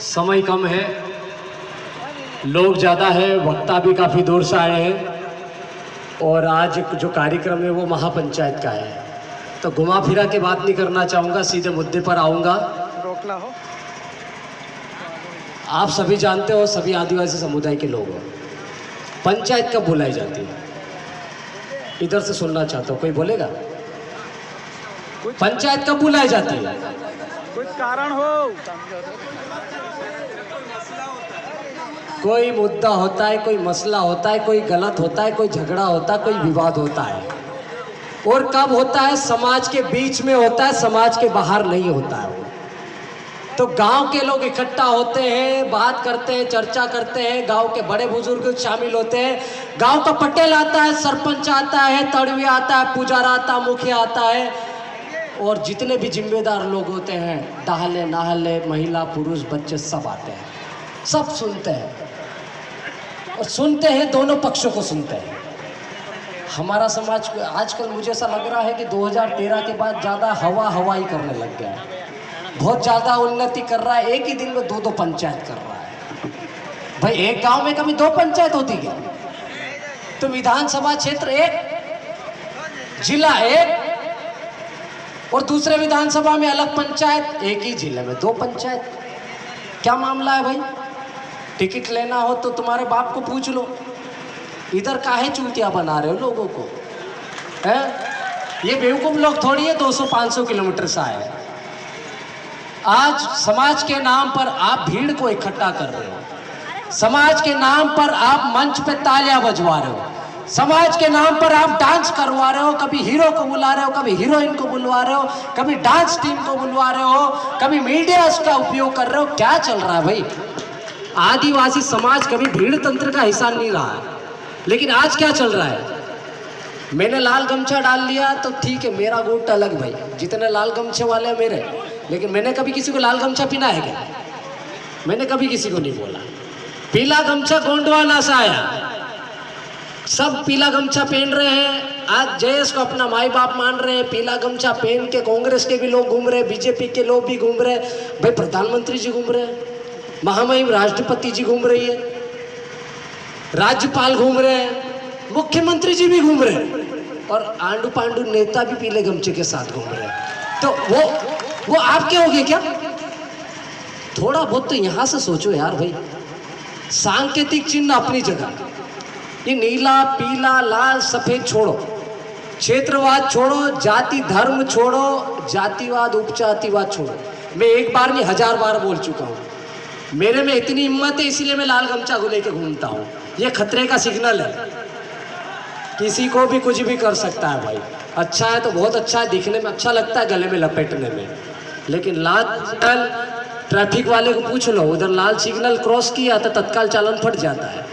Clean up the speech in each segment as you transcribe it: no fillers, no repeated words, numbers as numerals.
समय कम है, लोग ज़्यादा है, वक्ता भी काफ़ी दूर से आए हैं और आज जो कार्यक्रम है वो महापंचायत का है, तो घुमा फिरा के बात नहीं करना चाहूँगा, सीधे मुद्दे पर आऊँगा। रोकना हो। आप सभी जानते हो, सभी आदिवासी समुदाय के लोग हो, पंचायत कब बुलाई जाती है? इधर से सुनना चाहता हूँ, कोई बोलेगा? पंचायत कब बुलाई जाती है? कुछ कारण हो। कोई मुद्दा होता है, कोई मसला होता है, कोई गलत होता है, कोई झगड़ा होता है, कोई विवाद होता है। और कब होता है? समाज के बीच में होता है, समाज के बाहर नहीं होता है वो। तो गांव के लोग इकट्ठा होते हैं, बात करते हैं, चर्चा करते हैं, गांव के बड़े बुजुर्ग शामिल होते हैं, गांव का पटेल आता है, सरपंच आता है, तड़विया आता है, पुजारा आता है, मुखिया आता है, और जितने भी जिम्मेदार लोग होते हैं, दाहले नाहले, महिला पुरुष बच्चे सब आते हैं, सब सुनते हैं और सुनते हैं, दोनों पक्षों को सुनते हैं। हमारा समाज आजकल मुझे ऐसा लग रहा है कि 2013 के बाद ज़्यादा हवाई करने लग गया है, बहुत ज़्यादा उन्नति कर रहा है, एक ही दिन में दो पंचायत कर रहा है। भाई एक गांव में कभी 2 पंचायत होती क्या? तो विधानसभा क्षेत्र एक, जिला एक, और दूसरे विधानसभा में अलग पंचायत, एक ही जिले में 2 पंचायत। क्या मामला है भाई? टिकट लेना हो तो तुम्हारे बाप को पूछ लो, इधर काहे चूतिया बना रहे हो लोगों को? है ये बेवकूफ लोग थोड़ी है 200-500 किलोमीटर से आए। आज समाज के नाम पर आप भीड़ को इकट्ठा कर रहे हो, समाज के नाम पर आप मंच पे तालियां बजवा रहे हो, समाज के नाम पर आप डांस करवा रहे हो, कभी हीरो को बुला रहे हो, कभी हीरोइन को बुलवा रहे हो, कभी डांस टीम को बुलवा रहे हो, कभी मीडिया का उपयोग कर रहे हो। क्या चल रहा है भाई? आदिवासी समाज कभी भीड़ तंत्र का हिस्सा नहीं रहा है, लेकिन आज क्या चल रहा है? मैंने लाल गमछा डाल लिया तो ठीक है, मेरा गुट अलग भाई, जितने लाल गमछे वाले हैं मेरे, लेकिन मैंने कभी किसी को लाल गमछा पहना है क्या? मैंने कभी किसी को नहीं बोला। पीला गमछा गोंडवाना से आया, सब पीला गमछा पहन रहे हैं, आज जयेश को अपना माई बाप मान रहे हैं, पीला गमछा पहन के कांग्रेस के भी लोग घूम रहे हैं, बीजेपी के लोग भी घूम रहे हैं, भाई प्रधानमंत्री जी घूम रहे हैं, महामहिम राष्ट्रपति जी घूम रही है, राज्यपाल घूम रहे हैं, मुख्यमंत्री जी भी घूम रहे हैं, और आंडू पांडू नेता भी पीले गमछे के साथ घूम रहे हैं। तो वो आपके हो गए क्या? थोड़ा बहुत तो यहां से सोचो यार भाई। सांकेतिक चिन्ह अपनी जगह, ये नीला पीला लाल सफेद छोड़ो, क्षेत्रवाद छोड़ो, जाति धर्म छोड़ो, जातिवाद उपजातिवाद छोड़ो। मैं एक बार नहीं 1000 बार बोल चुका हूं, मेरे में इतनी हिम्मत है इसलिए मैं लाल गमछा को लेके घूमता हूँ। ये खतरे का सिग्नल है, किसी को भी कुछ भी कर सकता है भाई। अच्छा है तो बहुत अच्छा है, दिखने में अच्छा लगता है, गले में लपेटने में, लेकिन लाल ट्रैफिक वाले को पूछ लो, उधर लाल सिग्नल क्रॉस किया तो तत्काल चालान फट जाता है।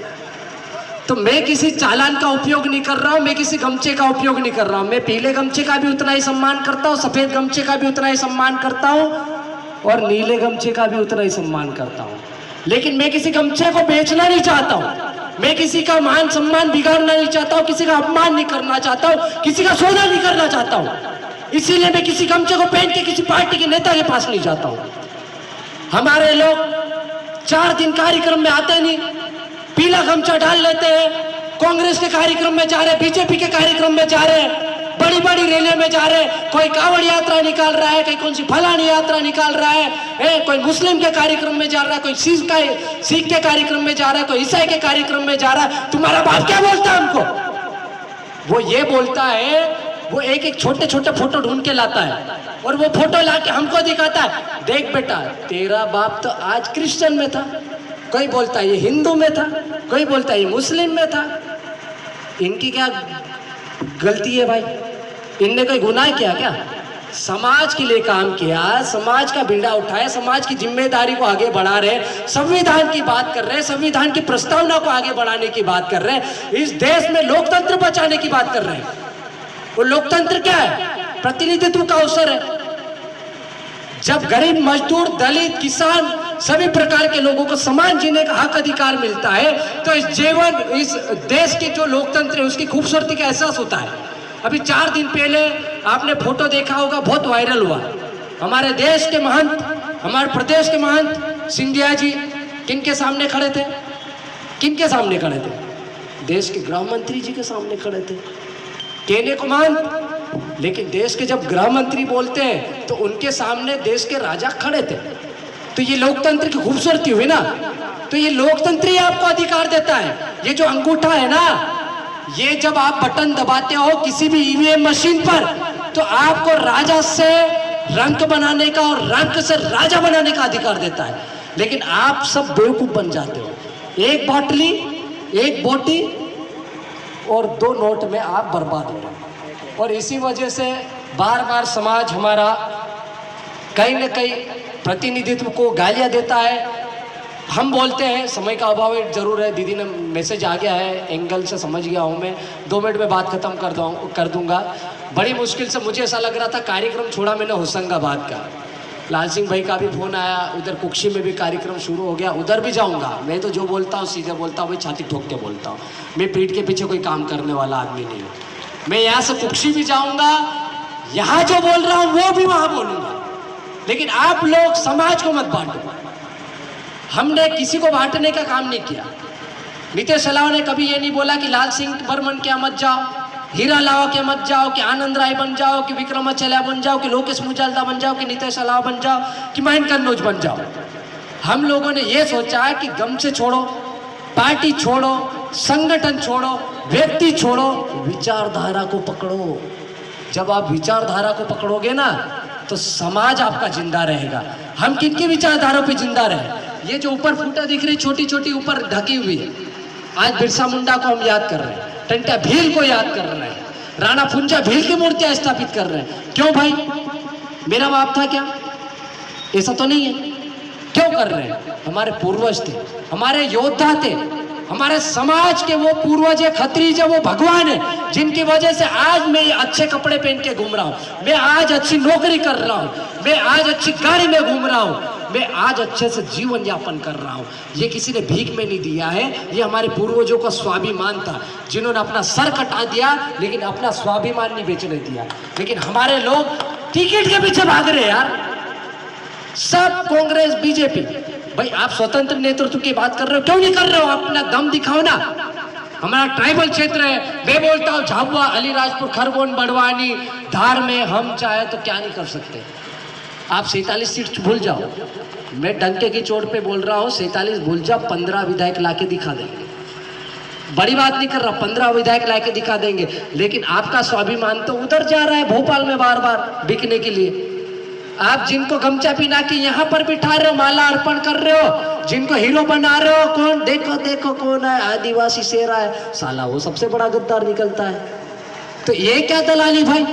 तो मैं किसी चालान का उपयोग नहीं कर रहा हूँ, मैं किसी गमछे का उपयोग नहीं कर रहा हूँ। मैं पीले गमछे का भी उतना ही सम्मान करता हूँ, सफेद गमछे का भी उतना ही सम्मान करता हूँ, और नीले गमछे का भी उतना ही सम्मान करता हूँ। लेकिन मैं किसी गमछे को बेचना नहीं चाहता हूँ, मैं किसी का मान सम्मान बिगाड़ना नहीं चाहता हूँ, किसी का अपमान नहीं करना चाहता हूँ, किसी का सौदा नहीं करना चाहता हूँ। इसीलिए मैं किसी गमछे को पहन के किसी पार्टी के नेता के पास नहीं जाता हूँ। हमारे लोग 4 दिन कार्यक्रम में आते नहीं, पीला गमछा डाल लेते हैं, कांग्रेस के कार्यक्रम में जा रहे, बीजेपी के कार्यक्रम में जा रहे, बड़ी बड़ी रैलियों में जा रहे, कोई कांवड़ यात्रा निकाल रहा है, कोई कौन सी फलानी यात्रा निकाल रहा है, कोई मुस्लिम के कार्यक्रम में जा रहा है, कोई सिख के कार्यक्रम में जा रहा है, कोई ईसाई के कार्यक्रम में जा रहा है। तुम्हारा बाप क्या बोलता है हमको? वो ये बोलता है, वो एक छोटे छोटे फोटो ढूंढ के लाता है और वो फोटो लाके हमको दिखाता है, देख बेटा तेरा बाप तो आज क्रिश्चियन में था, कोई बोलता है ये हिंदू में था, कोई बोलता है ये मुस्लिम में था। इनकी क्या गलती है भाई? इनने कोई गुनाह किया क्या? समाज के लिए काम किया, समाज का बीड़ा उठाया, समाज की जिम्मेदारी को आगे बढ़ा रहे, संविधान की बात कर रहे हैं, संविधान की प्रस्तावना को आगे बढ़ाने की बात कर रहे हैं, इस देश में लोकतंत्र बचाने की बात कर रहे हैं। वो लोकतंत्र क्या है? प्रतिनिधित्व का अवसर है। जब गरीब मजदूर दलित किसान सभी प्रकार के लोगों को समान जीने का हक अधिकार मिलता है, तो इस देश के जो लोकतंत्र है उसकी खूबसूरती का एहसास होता है। अभी 4 दिन पहले आपने फोटो देखा होगा, बहुत वायरल हुआ, हमारे देश के महंत हमारे प्रदेश के महंत सिंधिया जी किनके सामने खड़े थे? किनके सामने खड़े थे? देश के गृह मंत्री जी के सामने खड़े थे, कहने को महंत। लेकिन देश के जब गृह मंत्री बोलते हैं तो उनके सामने देश के राजा खड़े थे। तो ये लोकतंत्र की खूबसूरती हुई ना। तो ये लोकतंत्र ही आपको अधिकार देता है। ये जो अंगूठा है ना, ये जब आप बटन दबाते हो किसी भी ईवीएम मशीन पर, तो आपको राजा से रंक बनाने का और रंक से राजा बनाने का अधिकार देता है। लेकिन आप सब बेवकूफ बन जाते हो। एक बाटली, एक बोटी और 2 नोट में आप बर्बाद हो रहे हो। और इसी वजह से बार बार समाज हमारा कहीं न कहीं प्रतिनिधित्व को गालियां देता है। हम बोलते हैं, समय का अभाव जरूर है, दीदी ने मैसेज आ गया है, एंगल से समझ गया हूँ मैं, 2 मिनट में बात खत्म कर दूंगा। बड़ी मुश्किल से मुझे ऐसा लग रहा था, कार्यक्रम छोड़ा मैंने होशंगाबाद का, लाल सिंह भाई का भी फोन आया, उधर कुक्षी में भी कार्यक्रम शुरू हो गया, उधर भी जाऊंगा। मैं तो जो बोलता हूँ सीधे बोलता हूँ भाई, छाती ठोक के बोलता हूँ। मैं पीठ के पीछे कोई काम करने वाला आदमी नहीं हूँ। मैं यहाँ से कुक्षी भी जाऊंगा, यहाँ जो बोल रहा हूँ वो भी वहाँ बोलूंगा। लेकिन आप लोग समाज को मत बांटो। हमने किसी को बांटने का काम नहीं किया। नीतीश अलावा ने कभी ये नहीं बोला कि लाल सिंह बर्मन के मत जाओ, हीरा लावा के मत जाओ, कि आनंद राय बन जाओ, कि विक्रमाचल्या बन जाओ, कि लोकेश मुजालदा बन जाओ, कि नीतीश अलावा बन जाओ, कि महेंद्र कन्नौज बन जाओ। हम लोगों ने ये सोचा है कि गमछे छोड़ो, पार्टी छोड़ो, संगठन छोड़ो, व्यक्ति छोड़ो, विचारधारा को पकड़ो। जब आप विचारधारा को पकड़ोगे ना तो समाज आपका जिंदा रहेगा। हम किनकी विचारधारा पे जिंदा रहे? ये जो ऊपर फूटा दिख रही छोटी छोटी ऊपर ढकी हुई है, आज बिरसा मुंडा को हम याद कर रहे हैं, टंटा भील को याद कर रहे हैं, राणा फुंजा भील की मूर्तियां स्थापित कर रहे हैं। क्यों भाई? मेरा बाप था क्या? ऐसा तो नहीं है। क्यों कर रहे हैं? हमारे पूर्वज थे, हमारे योद्धा थे, हमारे समाज के वो पूर्वज है, खत्रीज है, वो भगवान है, जिनकी वजह से आज मैं अच्छे कपड़े पहन के घूम रहा हूँ, मैं आज अच्छी नौकरी कर रहा हूँ, मैं आज अच्छी गाड़ी में घूम रहा हूँ, मैं आज अच्छे से जीवन यापन कर रहा हूँ। ये किसी ने भीख में नहीं दिया है, ये हमारे पूर्वजों का स्वाभिमान था, जिन्होंने अपना सर कटा दिया लेकिन अपना स्वाभिमान नहीं बेचने दिया। लेकिन हमारे लोग टिकट के पीछे भाग रहे हैं यार, सब कांग्रेस बीजेपी। भाई आप स्वतंत्र नेतृत्व की बात कर रहे हो, क्यों नहीं कर रहे हो? अपना दम दिखाओ ना। हमारा ट्राइबल क्षेत्र है, मैं बोलता हूँ झाबुआ, अलीराजपुर, खरगोन, बड़वानी, धार में हम चाहे तो क्या नहीं कर सकते। आप 47 सीट भूल जाओ, मैं डंके की चोट पे बोल रहा हूँ, 47 भूल जाओ, 15 विधायक लाके दिखा देंगे। बड़ी बात नहीं कर रहा, 15 विधायक लाके दिखा देंगे। लेकिन आपका स्वाभिमान तो उधर जा रहा है, भोपाल में बार बार बिकने के लिए। आप जिनको गमछा पहना के यहाँ पर बिठा रहे हो, माला अर्पण कर रहे हो, जिनको हीरो बना रहे हो, कौन देखो देखो कौन है, आदिवासी शेरा है, साला वो सबसे बड़ा गद्दार निकलता है। तो ये क्या दलाली भाई?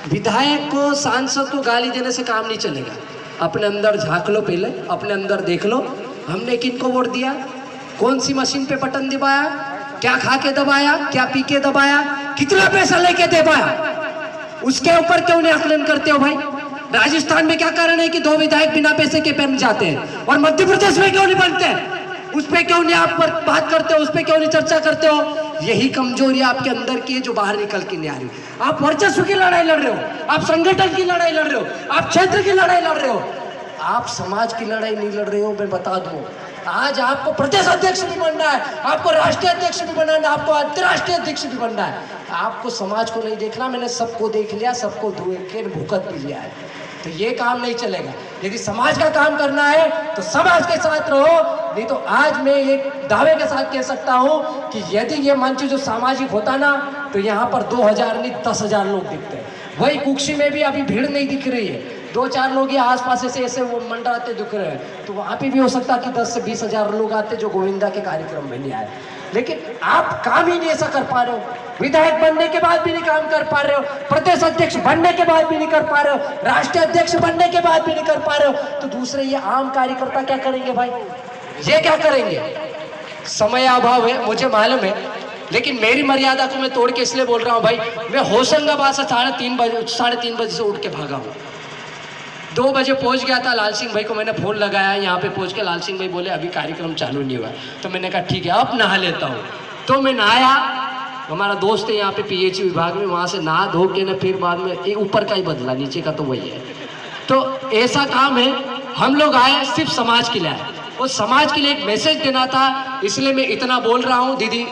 विधायक को, सांसद को गाली देने से काम नहीं चलेगा। अपने अंदर झांक लो, पहले अपने अंदर देख लो, हमने किनको वोट दिया, कौन सी मशीन पे बटन दबाया, क्या खा के दबाया, क्या पी के दबाया, कितना पैसा लेके दबाया, उसके ऊपर क्यों नहीं आकलन करते हो भाई? राजस्थान में क्या कारण है कि 2 विधायक बिना पैसे के बन जाते हैं और मध्य प्रदेश में क्यों नहीं बनते हैं? उस पर क्यों नहीं आप पर बात करते हो, उस पर क्यों नहीं चर्चा करते हो? यही कमजोरी आपके अंदर की है जो बाहर निकल के नहीं आ रही। आप वर्चस्व की लड़ाई लड़ रहे हो, आप संगठन की लड़ाई लड़ रहे हो, आप क्षेत्र की लड़ाई लड़ रहे हो, आप समाज की लड़ाई नहीं लड़ रहे हो। मैं बता दूं, आज आपको प्रदेश अध्यक्ष भी बनना है, आपको राष्ट्रीय अध्यक्ष भी बनना है, आपको अंतर्राष्ट्रीय अध्यक्ष भी बनना है। आपको समाज को नहीं देखना, मैंने सबको देख लिया, सबको भुगत भी लिया है। तो ये काम नहीं चलेगा। यदि समाज का काम करना है तो समाज के साथ रहो, नहीं तो आज मैं एक दावे के साथ कह सकता हूं कि यदि ये मंच जो सामाजिक होता ना तो यहाँ पर 2000 नहीं 10,000 लोग दिखते हैं। वही कुक्षी में भी अभी भीड़ नहीं दिख रही है, 2-4 लोग ये आसपास ऐसे वो मंडराते दिख रहे हैं, तो वहाँ पे भी हो सकता कि 10 से 20,000 लोग आते जो गोविंदा के कार्यक्रम में नहीं आए। लेकिन आप काम ही नहीं ऐसा कर पा रहे हो, विधायक बनने के बाद भी नहीं काम कर पा रहे हो, प्रदेश अध्यक्ष बनने के बाद भी नहीं कर पा रहे हो, राष्ट्रीय अध्यक्ष बनने के बाद भी नहीं कर पा रहे हो, तो दूसरे ये आम कार्यकर्ता क्या करेंगे भाई? ये क्या करेंगे? समय अभाव है, मुझे मालूम है, लेकिन मेरी मर्यादा को मैं तोड़ के इसलिए बोल रहा हूँ भाई। मैं होशंगाबाद से 3:30 बजे से उठ के भागा हूँ, 2 बजे पहुंच गया था। लाल सिंह भाई को मैंने फ़ोन लगाया, यहाँ पे पहुंच के लाल सिंह भाई बोले अभी कार्यक्रम चालू नहीं हुआ, तो मैंने कहा ठीक है अब नहा लेता हूँ। तो मैं नहाया, हमारा दोस्त है यहाँ पे PH विभाग में, वहाँ से नहा धो के ना फिर बाद में ऊपर का ही बदला, नीचे का तो वही है। तो ऐसा काम है, हम लोग आए सिर्फ समाज के लिए आए, और समाज के लिए एक मैसेज देना था, इसलिए मैं इतना बोल रहा हूँ। दीदी